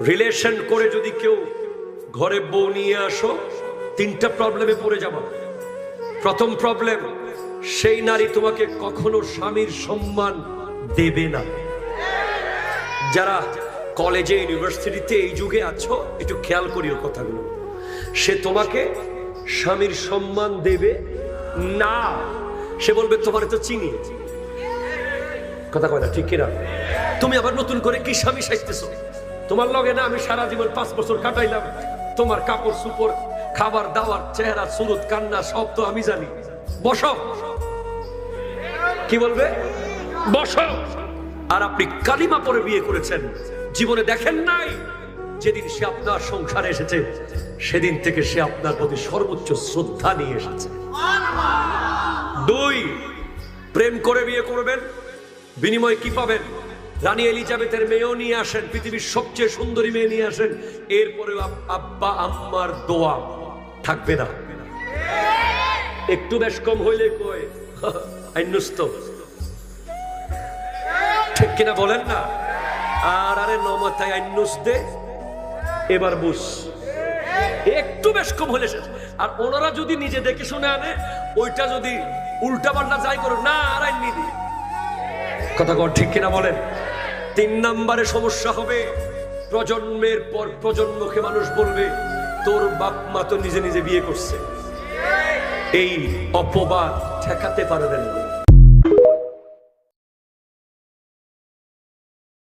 Relation করে যদি কেউ ঘরে বউ নিয়ে আসো, তিনটা প্রবলেমে পড়ে যাবে। প্রথম প্রবলেম, সেই নারী তোমাকে কখনো স্বামীর সম্মান দেবে না। যারা কলেজে ইউনিভার্সিটিতে এই যুগে আছো, একটু খেয়াল করিও কথাগুলো। সে তোমাকে স্বামীর সম্মান দেবে না। সে বলবে তোমার তো চিনি, কথা কয় না, ঠিক কিনা? তুমি আবার নতুন করে কি স্বামী সাজতেছো? তোমার লগে না আমি সারা জীবন 5 বছর কাটাইলাম, তোমার কাপড় চোপড়, খাবার দাবার, চেহারা, সুরত, কান্না সব তো আমি জানি। বসো, কি বলবে? বসো। আর আপনি কালিমা পরে বিয়ে করেছেন, জীবনে দেখেন নাই যেদিন সে আপনার সংসারে এসেছে সেদিন থেকে সে আপনার প্রতি সর্বোচ্চ শ্রদ্ধা নিয়ে এসেছে। 2, প্রেম করে বিয়ে করবেন, বিনিময়ে কি পাবেন? রানী এলিজাবেথের মেয়েও নিয়ে আসেন, পৃথিবীর সবচেয়ে সুন্দরী মেয়ে নিয়ে আসেন, এরপরেও আব্বা আম্মার দোয়া থাকবে না। একটু বেশ কম হইলে কই আইনুস্ত, ঠিক কিনা বলেন না? আর আরে নমাতায় আইনুস দে, এবার বুঝ, একটু বেশ কম হলে শেষ। আর ওনারা যদি নিজে দেখে শুনে আনে, ওইটা যদি উল্টা পাল্টা যাই করো না, আর আইনি দি, কথা কর, ঠিক কিনা বলেন? 3 নম্বরে সমস্যা হবে, প্রজন্মের পর প্রজন্মকে মানুষ বলবে তোর বাপ মা তো নিজে নিজে বিয়ে করছে। এই অপবাদ ঠেকাতে পারবেন না।